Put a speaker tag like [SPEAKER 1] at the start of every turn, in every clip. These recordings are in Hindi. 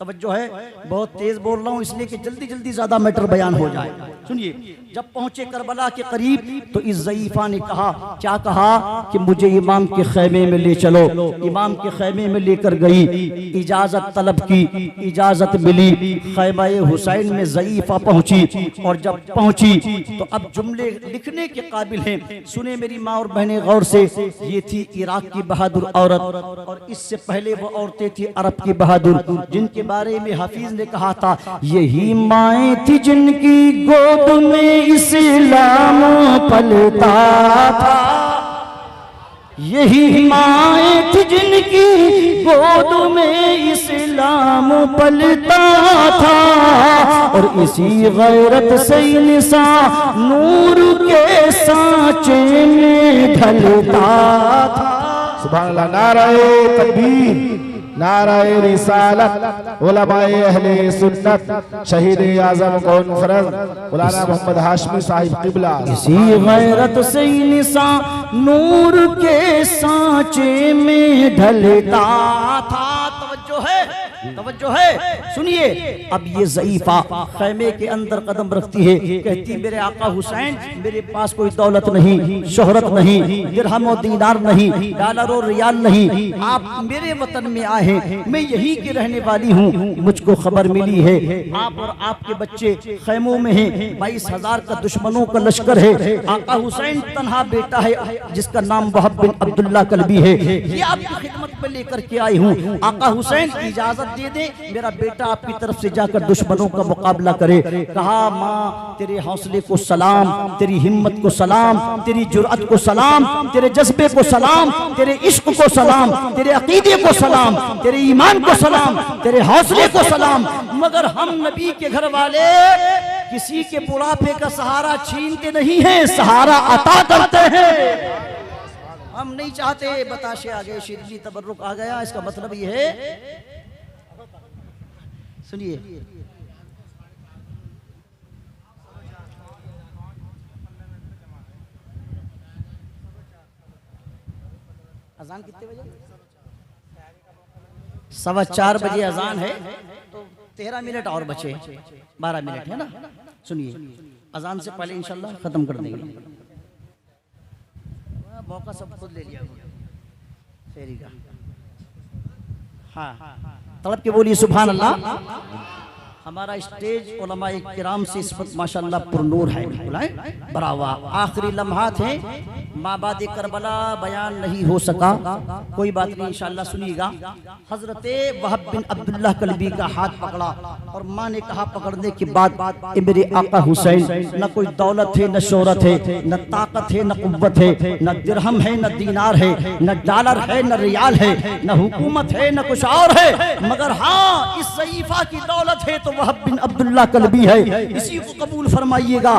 [SPEAKER 1] तवज्जो है, बहुत तेज बोल रहा हूँ इसलिए कि जल्दी जल्दी ज्यादा मैटर बयान हो जाए। सुनिए, जब पहुंचे करबला के करीब तो इस ज़ईफा ने कहा, क्या कहा कि मुझे इमाम के खैमे में ले चलो। इमाम के खैमे में लेकर गई, इजाजत तलब की, इजाजत मिली। खैमा हुसैन में ज़ईफा पहुंची और जब पहुंची तो अब जुमले लिखने के काबिल हैं। सुने मेरी माँ और बहनें गौर से, ये थी इराक की बहादुर औरत और इससे पहले वो औरतें थी अरब की बहादुर, जिनके बारे में हाफिज ने कहा था, यही माएँ थी जिनकी गोद में इस्लाम पलता था। यही माएँ थी जिनकी गोद में इस्लाम पलता था और इसी गैरत से इंसान नूर के सांचे में ढलता था।
[SPEAKER 2] सुभान अल्लाह। नाराए तकबीर, नाराए रिसालत, उलमाए अहले सुन्नत, शहीद आज़म कॉन्फ्रेंस मौलाना मोहम्मद हाशमी साहिब क़िबला।
[SPEAKER 1] इसी गैरत से इंसान नूर के सांचे में ढलता था। तवज्जो है, तवज्जो है। सुनिए, अब ये ज़ईफा खैमे के अंदर कदम रखती है, कहती मेरे आका हुसैन, मेरे पास कोई दौलत नहीं, शोहरत नहीं, दिरहम और दीनार नहीं, डॉलर और रियाल नहीं, आप मेरे वतन में आए हैं, मैं यहीं की रहने वाली हूँ। मुझको खबर मिली है आप और आपके बच्चे खैमों में हैं, 22,000 का दुश्मनों का लश्कर है। आका हुसैन तन्हा बेटा है जिसका नाम वहब बिन अब्दुल्ला कल्बी है, ये आपकी खिदमत में लेकर के आई हूँ। आका हुसैन इजाजत दे दे, मेरा बेटा आपकी तरफ से जाकर दुश्मनों का मुकाबला करे। कहा, माँ तेरे हौसले को सलाम, तेरी हिम्मत को सलाम, तेरी जुर्अत को सलाम, तेरे जज्बे को सलाम, तेरे इश्क को सलाम, तेरे अकीदे को सलाम, तेरे ईमान को सलाम, तेरे हौसले को सलाम। मगर हम नबी के घर वाले किसी के बुढ़ापे का सहारा छीनते नहीं हैं, सहारा अता करते हैं। हम नहीं चाहते बताशे आ गए, शिरजी तबर्रुक आ गया, इसका मतलब ये है। सुनिए, अजान कितने बजे? 4:15 बजे अजान है, तो 13 मिनट और बचे, 12 मिनट है ना। सुनिए, अजान से पहले इंशाल्लाह खत्म कर देंगे। मौका सब खुद ले लिया फेरी का। हाँ, तड़प के बोलिए सुभान अल्लाह। हमारा स्टेज उलमाए किराम से इस वक्त माशाअल्लाह पुरनूर है, बड़ा वाह। आखिरी लम्हात हैं, माबाद करबला बयान नहीं हो सका, कोई बात नहीं, इंशाअल्लाह सुनिएगा। हजरते वहब बिन अब्दुल्लाह कल्बी का हाथ पकड़ा और माँ ने कहा पकड़ने के बाद, मेरे आका हुसैन, न कोई दौलत है, न शोहरत है, न ताकत है, न कुव्वत है, न दिरहम है, न दीनार है, न डॉलर है, न रियाल है, न हुकूमत है, न कुछ और है, मगर हाँ इस ज़ईफा की दौलत है तो वहब बिन अब्दुल्लाह कल्बी है, इसी को कबूल फरमाइएगा।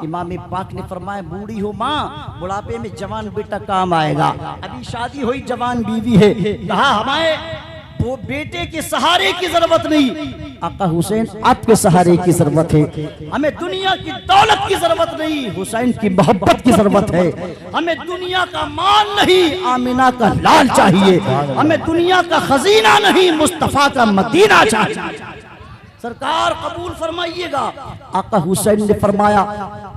[SPEAKER 1] इमाम पाक ने फरमाया, बूढ़ी हो माँ, बुढ़ापे में जवान बेटा काम आएगा। अभी शादी हुई, जवान बीवी है, कहा हमारे वो बेटे के सहारे की जरूरत नहीं, आका हुसैन आपके सहारे की जरूरत है। हमें दुनिया की दौलत की जरूरत नहीं, हुसैन की मोहब्बत की जरूरत है। हमें दुनिया का माल नहीं, आमिना का लाल चाहिए। हमें दुनिया का खजीना नहीं, मुस्तफा का मदीना चाहिए। सरकार कबूल फरमाइएगा। आका हुसैन ने फरमाया,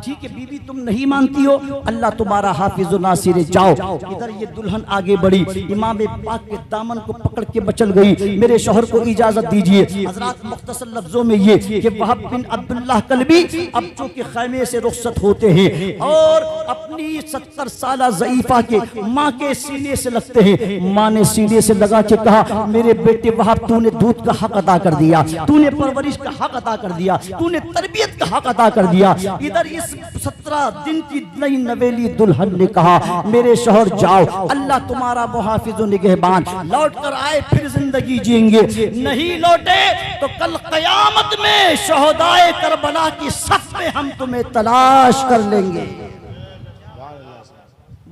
[SPEAKER 1] ठीक है बीबी तुम नहीं मानती हो, अल्लाह तुम्हारा हाफिज व नासिर, जाओ। इधर ये दुल्हन आगे बढ़ी, इमाम पाक के दामन को पकड़ के बचल गई, मेरे शौहर को इजाजत दीजिए। हजरात मुख्तसर लफ्जों में ये कि वहब बिन अब्दुल्लाह कल्बी अब चूंकि खैमे से रुखसत होते हैं और अपनी 70 साला ज़ईफा के माँ के सीने से लगते हैं। माँ ने सीने से लगा के कहा, मेरे बेटे वहब, तूने दूध का हक अदा कर दिया, तूने परवरिश का हक अदा कर दिया, तूने तरबियत का हक अदा कर दिया। इधर इस 17 दिन की नई नवेली दुल्हन ने कहा, मेरे शौहर जाओ, अल्लाह तुम्हारा मुहाफिज व निगहबान, लौट कर आए फिर जिंदगी जिएंगे, नहीं लौटे तो कल कयामत में शोहदाए करबला की सफ में हम तुम्हें तलाश कर लेंगे।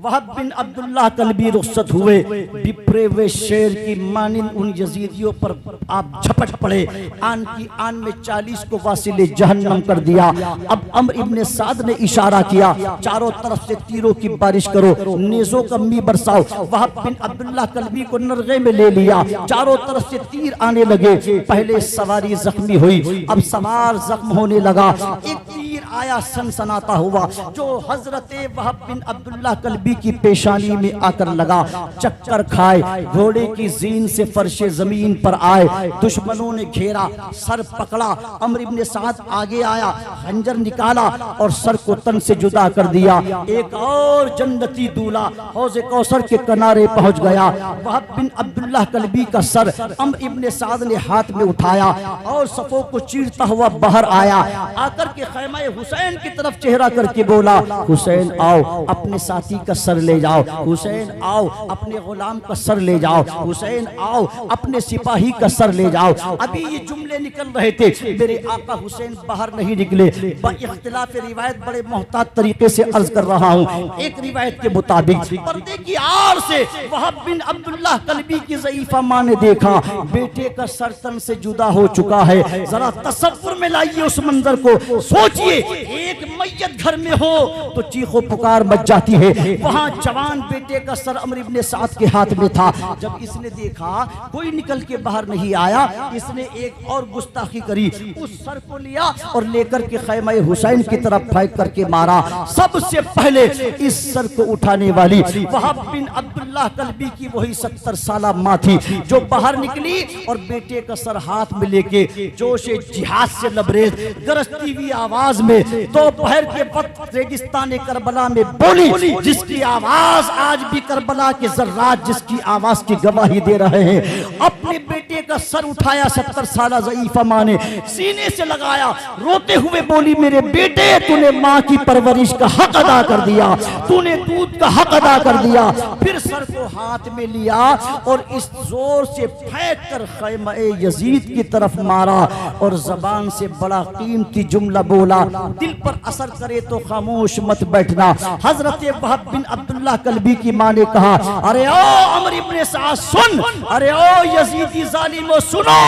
[SPEAKER 1] वहब बिन अब्दुल्लाह कल्बी रुखसत हुए, बिपरे हुए शेर की मानिंद उन यजीदियों पर आप झपट पड़े, आन की आन में 40 को वासिले जहन्नम कर दिया। अब अम्र इब्ने साद ने इशारा किया, चारों तरफ से तीरों की बारिश करो, नेज़ों कम्मी बरसाओ। वहब बिन अब्दुल्लाह कल्बी को नरगे में ले लिया, चारों तरफ से तीर आने लगे। पहले सवारी जख्मी हुई, अब सवार जख्म होने लगा। एक तीर आया सनसनाता हुआ जो हजरत वहब बिन अब्दुल्लाह कल्बी की पेशानी में आकर लगा। चक्कर खाए, घोड़े की जीन से फर्शे जमीन पर आए। दुश्मनों ने घेरा, सर पकड़ा। अम्र इब्ने साद आगे आया, खंजर निकाला और सर को तन से जुदा कर दिया। एक और जन्नती दूल्हा हौज़े कौसर के किनारे पहुंच गया। वहब बिन अब्दुल्लाह कल्बी का सर अम्र इब्ने साद ने हाथ में उठाया और सफों को चीरता हुआ बाहर आया। आकर के खैमा हुसैन की तरफ चेहरा करके बोला, हुसैन आओ अपने साथी का सर ले जाओ, हुसैन आओ अपने गुलाम का सर ले जाओ, हुसैन आओ अपने सिपाही का सर ले जाओ। अभी ये जुमले निकल रहे थे, मेरे आका हुसैन बाहर नहीं निकले। इख्तिलाफ रिवायत बड़े मोहतात तरीके से अर्ज कर रहा हूँ। एक रिवायत के मुताबिक पर्दे की आड़ से वहब बिन अब्दुल्लाह कल्बी की ज़ईफा माँ ने देखा, बेटे का सर तन से जुदा हो चुका है। जरा तसव्वुर में लाइए उस मंजर को, सोचिए एक मैयत घर में हो तो चीखो पुकार मच जाती है। वहां जवान बेटे का सर अम्र इब्ने साद के हाथ में था। जब इसने देखा कोई निकल के बाहर नहीं आया, इसने एक और गुस्ताखी करी, उस सर को लिया और लेकर के खैमा हुसैन की तरफ फेंक करके मारा। सबसे पहले इस सर को उठाने वाली वहब बिन अब्दुल्लाह कल्बी की वही 70 साला माँ थी जो बाहर निकली और बेटे का सर हाथ में लेके जोशे जिहाद से लबरेज गरजती हुई आवाज में दोपहर के वक्त रेगिस्तान करबला में बोली, जिसकी आवाज आज भी करबला के जर्रात जिसकी आवाज की गवाही दे रहे हैं। अपने बेटे का सर उठाया 70 साला ज़ईफा माँ ने, सीने से लगाया, रोते हुए बोली, मेरे बेटे तूने माँ की परवरिश का हक अदा कर दिया, तूने दूध का हक अदा कर दिया। फिर सर को हाथ में लिया और इस जोर से फेंक कर खैमा यजीद की तरफ मारा और जबान से बड़ा कीमती जुमला बोला, दिल पर असर करे तो खामोश मत बैठना। हजरत वहब बिन अब्दुल्लाह कल्बी की माँ ने कहा, अरे ओ अम्र इब्ने साद सुन, अरे ओ यजीदी जालिमो सुनो,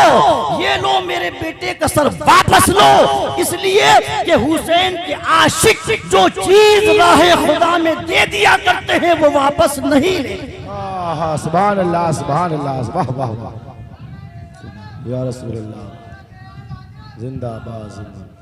[SPEAKER 1] ये लो मेरे बेटे का सर वापस लो, इसलिए कि हुसैन के आशिक जो चीज राहे खुदा में दे दिया करते हैं वो वापस नहीं ले।
[SPEAKER 2] सुभान अल्लाह, सुभान अल्लाह, वाह वाह वाह या रसूल अल्लाह, जिंदाबाद जिंदाबाद।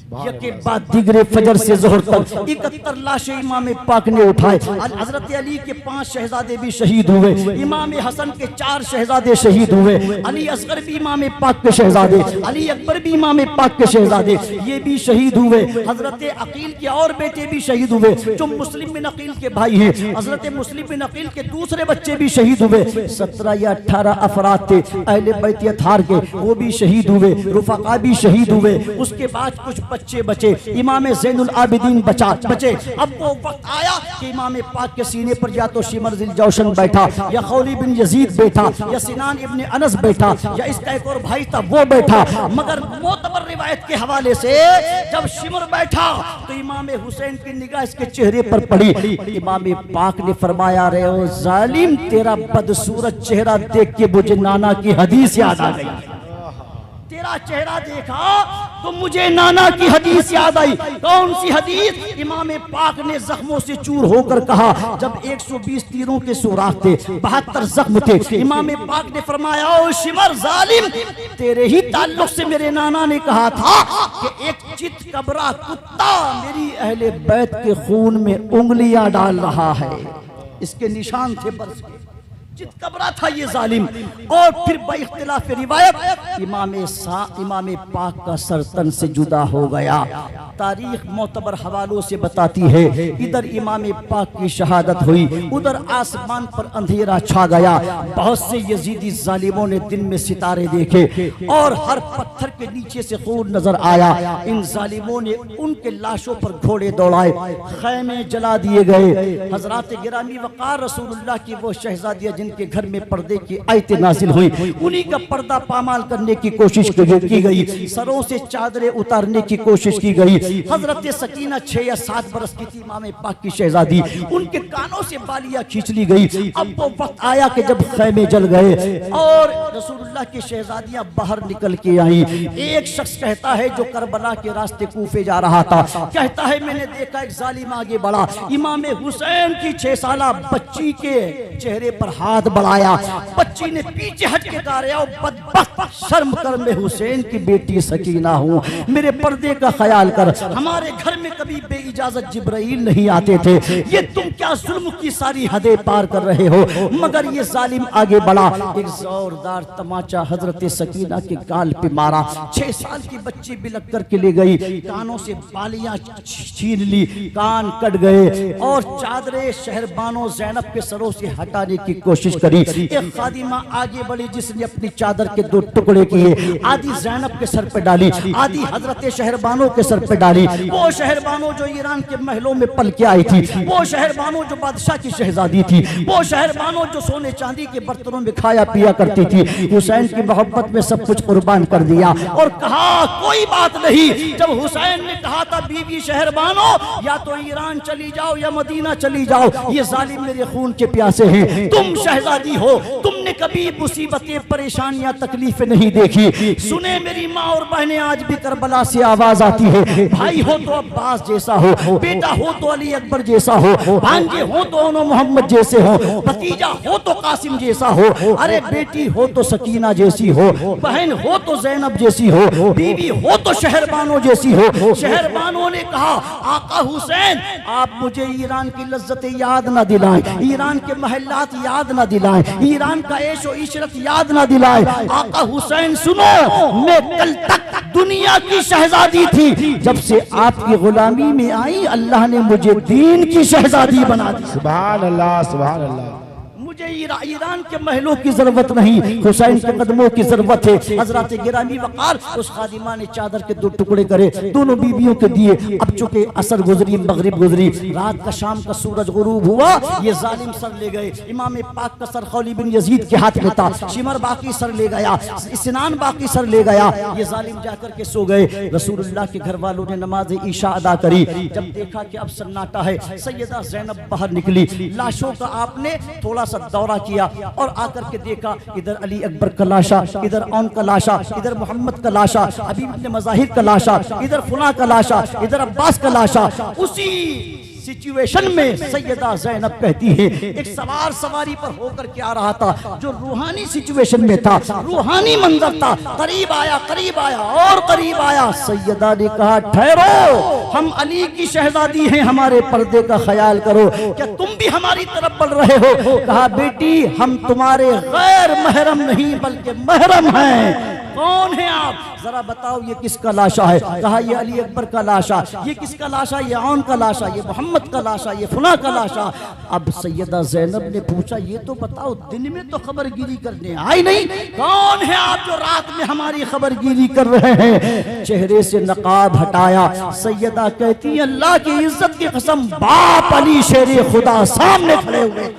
[SPEAKER 1] के बाद दिगरे फजर से जोहर तक 71 लाशें इमाम पाक ने उठाए। हजरत अली के 5 शहजादे भी शहीद हुए, इमाम हसन के 4 शहजादे शहीद हुए, अली असगर भी इमाम पाक के शहजादे, अली अकबर भी इमाम पाक के शहजादे, ये भी शहीद हुए। हजरत अकील के और बेटे भी शहीद हुए जो मुस्लिम बिन अकील के भाई हैं। हजरत मुस्लिम बिन अकील के दूसरे बच्चे भी शहीद हुए। 17 या 18 अफराद थे अहले बैत अतहार के, वो भी शहीद हुए, रुफका भी शहीद हुए। उसके बाद कुछ बच्चे बचे, इमाम ज़ैनुल आबिदीन बचे। अब वो वक्त आया कि इमाम पाक के सीने पर या तो शिमर जिल जौशन बैठा, या खौली बिन यजीद बैठा, या सिनान इब्ने अनस बैठा, या इसका एक और भाई था वो बैठा। मगर मोतबर रिवायत के हवाले से जब शिमर बैठा तो इमाम हुसैन की निगाह इसके चेहरे पर पड़ी। इमाम पाक ने फरमाया, रे ओ जालिम, तेरा बदसूरत चेहरा देख के मुझे नाना की हदीस याद आ गई। तेरा चेहरा देखा तो मुझे नाना की हदीस याद आई। कौन सी हदीस? इमाम पाक ने जख्मों से चूर होकर कहा, जब 120 तीरों के सुराख थे, 72 जख्म थे, इमाम पाक ने फरमाया, ओ शिमर जालिम, तेरे ही ताल्लुक से मेरे नाना ने कहा था कि एक चित कबरा कुत्ता मेरी अहले बैत के खून में उंगलियां डाल रहा है। इसके निशान थे बरस के, चितकबरा था ये जालिम। और फिर बइख्तिलाफ रिवायत इमाम पाक का सर तन से जुदा हो गया। तारीख मोतबर हवालों से बताती है, इधर इमाम पाक की शहादत हुई, उधर आसमान पर अंधेरा छा गया। बहुत से यजीदी जालिमों ने दिन में सितारे देखे और हर पत्थर के नीचे से खून नजर आया। इन जालिमों ने उनके लाशों पर घोड़े दौड़ाए, खैमे जला दिए गए। हजरात गिरामी वक़ार रसूलुल्लाह की वो शहजादियाँ जिनके घर में पर्दे की आयतें नाजिल हुई, उन्हीं का पर्दा पामाल करने की कोशिश की गई, सरों से चादरें उतारने की कोशिश की गई। हजरत सकीना 6 या 7 बरस की थी, इमाम पाक की शहजादी, उनके कानों से बालियां खींच ली गई। अब वो वक्त आया कि जब खैमे जल गए और रसूलुल्लाह की शहजादियां बाहर निकल के आई। एक शख्स कहता है जो करबला के रास्ते कूफे जा रहा था, कहता है मैंने देखा एक जालिम आगे बढ़ा, इमाम हुसैन की 6 साला बच्ची के चेहरे पर हाथ बढ़ाया। बच्ची ने पीछे हट के कहा, बदबख्त, शर्म कर, मैं हुसैन की बेटी सकीना हूँ, मेरे पर्दे का ख्याल कर। हमारे घर में कभी बेइजाजत जिब्राइल नहीं आते थे, ये तुम क्या जुल्म की सारी हदें पार कर रहे हो। मगर ये जालिम आगे बढ़ा, एक जोरदार तमाचा हजरत सकीना के गाल पे मारा। 6 साल की बच्ची बिलक करके ले गई, कानों से बालियां छीन ली, कान कट गए और चादरें शहरबानो ज़ैनब के सरों से हटाने की कोशिश करी। एक खादिमा आगे बढ़ी जिसने अपनी चादर के 2 टुकड़े किए, आधी ज़ैनब के सर पे डाली, आधी हजरत शहरबानो के सर पे डाली। वो शहरबानो जो ईरान के महलों में पल के आई थी, वो शहरबानो जो बादशाह की शहजादी थी, वो शहरबानो जो सोने चांदी के बर्तनों में खाया पिया करती थी, हुसैन की मोहब्बत में सब कुछ कुर्बान कर दिया और कहा कोई बात नहीं। जब हुसैन ने कहा था बीवी शहरबानो या तो ईरान चली जाओ या मदीना चली जाओ, ये जालिम मेरे खून के प्यासे हैं, तुम शहजादी हो, तुमने कभी मुसीबतें परेशानियां तकलीफें नहीं देखी। सुने मेरी माँ और बहनें, आज भी करबला से आवाज आती है, भाई हो तो अब्बास जैसा हो, बेटा हो तो अली अकबर जैसा हो, भांजे हो तो ओनो मोहम्मद जैसे हो, भतीजा हो तो कासिम जैसा हो, अरे बेटी हो तो सकीना जैसी हो, बहन हो तो ज़ैनब जैसी हो, बीवी हो तो शहरबानो जैसी हो। शहरबानो ने कहा आका हुसैन आप मुझे ईरान की लज्जतें याद ना दिलाएं, ईरान के महल्लात याद ना दिलाएं, ईरान का ऐशो इशरत याद ना दिलाएं। आका हुसैन सुनो, मैं कल तक दुनिया की शहजादी थी, जब से आपकी गुलामी में आई अल्लाह ने मुझे दीन की शहजादी बना दी।
[SPEAKER 2] सुभान अल्लाह, सुभान अल्लाह।
[SPEAKER 1] मुझे ईरान के महलों की जरूरत नहीं, हुसैन के कदमों की जरूरत है। हजरत गिरामी वकार उस खादिमा ने चादर के 2 टुकड़े करे, दोनों बीवियों के दिए। अब चूंकि असर गुजरी, मगरिब गुजरी, रात का शाम का सूरज गुरूब हुआ, ये जालिम सर ले गए। इमाम पाक का सर खौली बिन यजीद के हाथ में था, शिमर बाकी सर ले गया, सिनान बाकी सर ले गया। ये जालिम जाकर के सो गए। रसूलुल्लाह के घर वालों ने नमाज ईशा अदा करी। जब देखा कि अब सन्नाटा है, सैयदा ज़ैनब बाहर निकली, लाशों का आपने थोड़ा सा दौरा किया और आकर के देखा, इधर अली अकबर का लाशा, इधर औन का लाशा, इधर मोहम्मद का लाशा, हबीब इब्न मज़ाहिर का लाशा, इधर फुला का लाशा, इधर अब्बास का लाशा। उसी सिचुएशन में सैयदा ज़ैनब कहती है, एक सवार सवारी पर होकर के आ रहा था जो रूहानी सिचुएशन में था, रूहानी मंजर था। करीब आया और करीब आया। सैयदा ने कहा ठहरो, हम अली की शहजादी हैं, हमारे पर्दे का ख्याल करो, क्या तुम भी हमारी तरफ बढ़ रहे हो? कहा बेटी हम तुम्हारे गैर महरम नहीं बल्कि महरम हैं। कौन है आप, जरा बताओ ये किसका लाशा है? कहा ये अली अकबर का लाशा। ये किसका लाशा? ये औन का लाशा, ये मोहम्मद का लाशा, ये फुला का लाशा। अब सैयदा ज़ैनब ने पूछा ये तो बताओ, दिन में तो खबरगिरी करने आई नहीं, कौन है आप जो रात में हमारी खबरगिरी कर रहे हैं? चेहरे से नकाब हटाया। सैयदा कहती अल्लाह की इज्जत की कसम, बाप अली शेरे खुदा सामने खड़े हुए।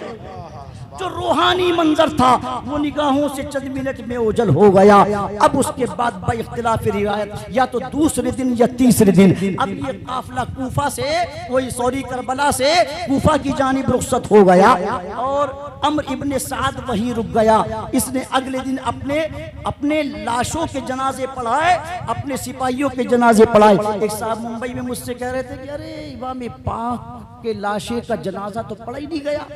[SPEAKER 1] जो रूहानी मंजर था वो निगाहों से चंद मिनट में ओझल हो गया। अब उसके बाद बाइख्तिलाफ रिवायत या तो दूसरे दिन या तीसरे दिन अब ये काफिला कूफा से, वही सॉरी करबला से कूफा की जानिब रुखसत हो गया और अम्र इब्ने साद वहीं रुक गया। इसने अगले दिन अपने लाशों के जनाजे पढ़ाए, अपने सिपाहियों के जनाजे पढ़ाए। एक साहब मुंबई में मुझसे कह रहे थे कि अरे इमाम पाक के लाशे का जनाजा तो पढ़ा ही नहीं गया,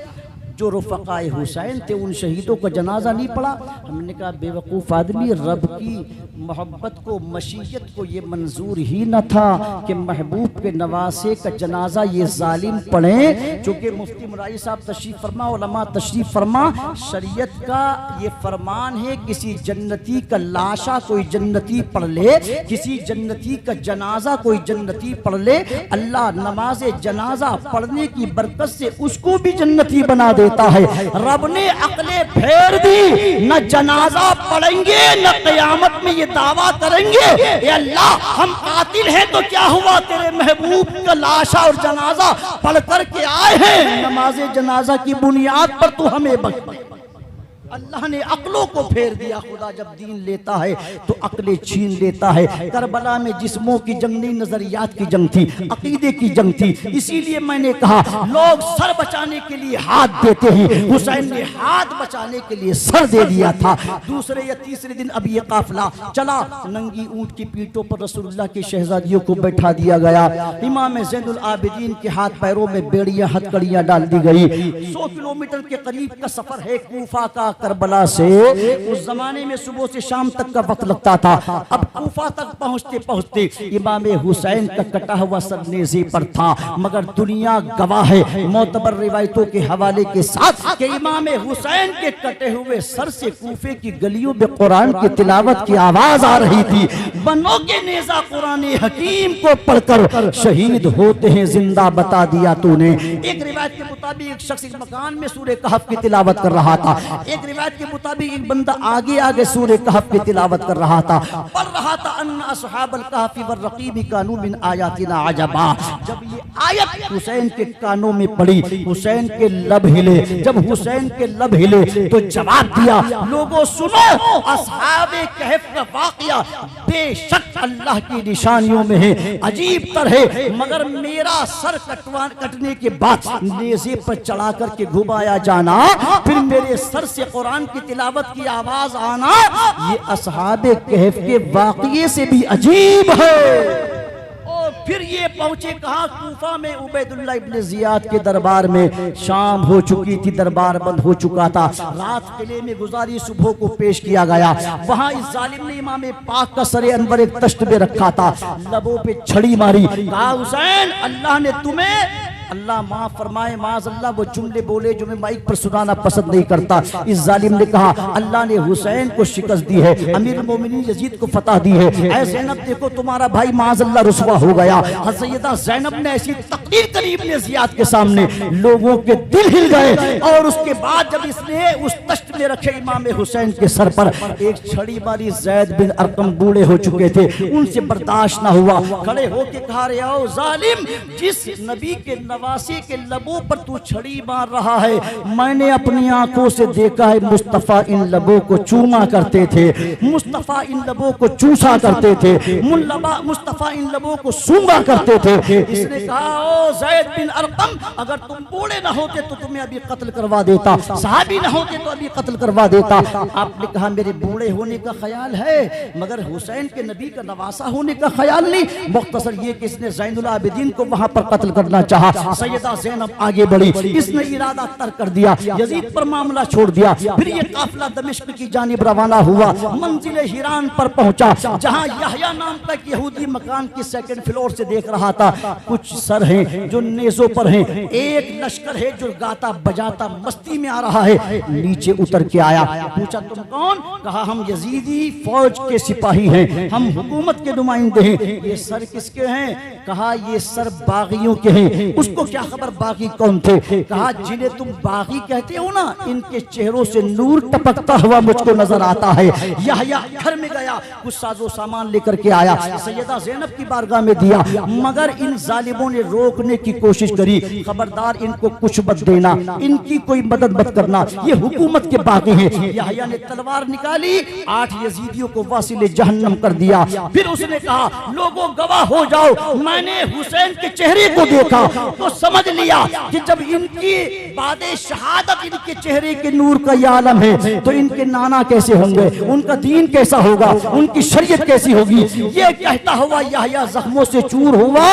[SPEAKER 1] जो रुफ़क़ाए हुसैन थे उन शहीदों का जनाजा नहीं पड़ा। हमने कहा बेवकूफ़ आदमी, रब की मोहब्बत को, मशीयत को ये मंजूर ही न था कि महबूब के नवासे का जनाजा ये जालिम पढ़ें। चूँकि मुफ्ती मुराई साहब तशरीफ़ फरमा, उलमा तशरीफ़ फरमा, शरीयत का ये फरमान है किसी जन्नती का लाशा कोई जन्नती पढ़ ले, किसी जन्नती का जनाजा कोई जन्नती पढ़ ले, अल्लाह नमाज जनाजा पढ़ने की बरकत से उसको भी जन्नती बना देता है। रब ने अक्लें फेर दी, न जनाजा पढ़ेंगे न क़यामत में ये दावा करेंगे ए अल्लाह हम कातिल हैं तो क्या हुआ, तेरे महबूब का लाशा और जनाजा पढ़ कर के आए हैं, नमाज जनाजा की बुनियाद पर तू हमें बख्श। अल्लाह ने अक्लों को फेर दिया। खुदा जब दीन लेता है तो अक्लें छीन लेता है। करबला में जिस्मों की जंग नहीं, नजरियात की जंग थी, अकीदे की जंग थी। इसीलिए मैंने कहा लोग सर बचाने के लिए हाथ देते हैं, हुसैन ने हाथ बचाने के लिए सर दे दिया था। दूसरे या तीसरे दिन अब ये काफिला चला, नंगी ऊंट की पीठों पर रसूलुल्लाह की शहजादियों को बैठा दिया गया। इमाम ज़ैनुल आबिदीन के हाथ पैरों में बेड़ियां हथकड़ियां डाल दी गई। 100 किलोमीटर के करीब का सफर है कूफा का करबला से। उस जमाने में सुबह से शाम तक का वक्त लगता था। अब कूफा तक पहुंचते पहुंचते इमाम हुसैन का कटा हुआ सर नेज़े पर था, मगर दुनिया गवाह है मोतबर रिवायतों के हवाले के साथ कि इमाम हुसैन के कटे हुए सर से कूफे की गलियों में कुरान की तिलावत की आवाज आ रही थी। बनो के नेज़ा कुरान हकीम को पढ़कर शहीद होते हैं जिंदा बता दिया तूने। एक रिवायत के मुताबिक एक शख्स मकान में सूरह कहफ की तिलावत कर रहा था। एक रिवायत के मुताबिक एक बंदा आगे आगे सूरह कहफ की तिलावत कर रहा था, पढ़ रहा था अन्ना अस्हाबल कहफी वर रकीबी कानू मिन आयातिना अजबा। जब ये आयत हुसैन के कानों में पड़ी, हुसैन के लब हिले। जब हुसैन के लब हिले तो जवाब दिया, लोगों सुनो, अस्हाबे कहफ का वाकया बेशक अल्लाह की निशानियों में है, अजीब तर है, मगर मेरा सर कटने के बाद नेज़े पर चढ़ा करके घुमाया जाना, फिर मेरे सर से कुरान की तिलावत की आवाज आना, ये अस्हाबे कहफ के वाकये से भी अजीब है। और फिर ये पहुंचे कहा, कूफा में उबैदुल्लाह इब्न जियाद के दरबार में। शाम हो चुकी थी, दरबार बंद हो चुका था। रात किले में गुजारी, सुबह को पेश किया गया। वहां इस जालिम ने इमाम पाक का सरे अनवर एक तश्त में रखा था, लबों पे छड़ी मारी, कहा हुसैन अल्लाह ने तुम्हें, अल्लाह माफ फरमाए माज़अल्लाह वो जुमले बोले जो मैं माइक पर सुनाना पसंद नहीं करता। इस जालिम ने कहा अल्लाह ने हुसैन को शिकस्त दी है, अमीर मोमिनीन यजीद को फतह दी है। ऐ ज़ैनब देखो तुम्हारा भाई माज़अल्लाह रुसवा हो गया। सैयदा ज़ैनब ने ऐसी तकरीर करी इब्न ज़ियाद के सामने, लोगों के दिल हिल गए। और उसके बाद जब इसने उस तश्त में रखे इमाम हुसैन के सर पर एक छड़ी मारी, ज़ैद बिन अरकम बूढ़े हो चुके थे, उनसे बर्दाश्त ना हुआ, खड़े होके कहा रे आओ जालिम, जिस नबी के नवासी के लबों पर तू छड़ी मार रहा है, मैंने अपनी आंखों से देखा है मुस्तफा इन लबों को चूमा करते थे, मुस्तफा इन लबों को चूसा करते थे, मुस्तफा इन लबों को सूंघा करते थे। इसने कहा ओ ज़ैद बिन अरकम, अगर तुम बूढ़े ना होते तो तुम्हें अभी कत्ल करवा देता, सहाबी ना होते तो अभी कत्ल करवा देता। आपने कहा मेरे बूढ़े होने का ख्याल है, मगर हुसैन के नबी का नवासा होने का ख्याल नहीं। मुख्तसर ये कि इसने ज़ैनुल आबिदीन को वहां पर कत्ल करना चाहा। सैयदा ज़ैनब आगे बढ़ी, इसने इरादा तर्क कर दिया, यजीद पर मामला छोड़ दिया। फिर ये काफिला दमिश्क की जानिब रवाना हुआ, मंजिल हिरान पर पहुंचा, जहां यहया नाम का एक यहूदी मकान की सेकंड फ्लोर से देख रहा था। कुछ सर हैं जो नेज़ों पर हैं, एक लश्कर है जो गाता बजाता मस्ती में आ रहा है। नीचे उतर के आया, पूछा तुम कौन? कहा हम यजीदी फौज के सिपाही हैं, हम हुकूमत के नुमाइंदे हैं। ये सर किसके हैं? कहा ये सर बागियों के हैं। उसको क्या खबर बागी कौन थे? कहा जिन्हें तुम बागी कहते हो ना, इनके चेहरों से नूर टपकता हुआ मुझको नजर आता है। यहया घर में गया, कुछ साजो सामान लेकर के आया, सैयदा ज़ैनब की बारगाह में दिया, मगर इन जालिमों ने रोकने की कोशिश करी, खबरदार इनको कुछ मत देना, इनकी कोई मदद मत करना, ये हुकूमत के बागी हैं। यहया ने तलवार निकाली, 8 यजीदियों को वासिले जहन्नम कर दिया। फिर उसने कहा लोगों गवाह हो जाओ, मैंने हुसैन के चेहरे को देखा तो समझ लिया कि जब इनकी बादे शहादत इनके चेहरे के नूर का ये आलम है, तो इनके नाना कैसे होंगे, उनका दीन कैसा होगा, उनकी शरीयत कैसी होगी। ये कहता हुआ यहया जख्मों से चूर हुआ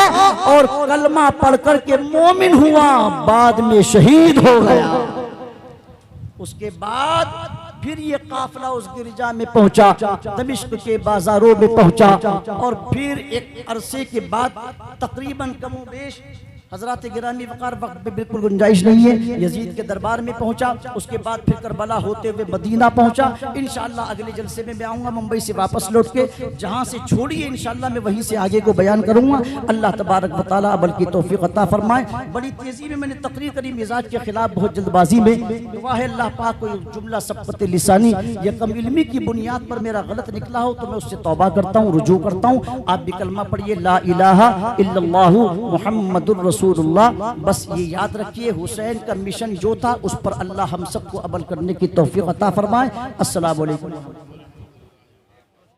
[SPEAKER 1] और कलमा पढ़कर के मोमिन हुआ, बाद में शहीद हो गया। उसके बाद फिर ये काफिला उस गिरजा में पहुंचा, दमिश्क के बाजारों में पहुंचा, और फिर एक अरसे के बाद तकरीबन कमोबेश हजरत गिरामी वकार वक्त में बिल्कुल गुंजाइश नहीं है, यजीद के दरबार में पहुंचा। उसके बाद फिर करबला होते हुए मदीना पहुंचा। इंशाअल्लाह अगले जलसे में मैं आऊँगा मुंबई से वापस लौट के, जहाँ से छोड़ी है इंशाअल्लाह मैं वहीं से आगे को बयान करूँगा। अल्लाह तबारक व तआला अमल की तौफीक अता फरमाए। बड़ी तेज़ी में मैंने तकरीर करी मिजाज के खिलाफ, बहुत जल्दबाजी में। दुआ है अल्लाह पाक को जुमला सबकत लिसानी या कम इल्मी की बुनियाद पर मेरा गलत निकला हो तो मैं उससे तौबा करता हूँ, रुजू करता हूँ। आप भी कलमा पढ़िए, ला इलाहा इल्लल्लाहु मुहम्मदुर रसूलुल्लाह। बस ये याद रखिए, हुसैन का मिशन जो था उस पर अल्लाह हम सबको अमल करने की तौफीक अता फरमाए। अस्सलामु अलैकुम।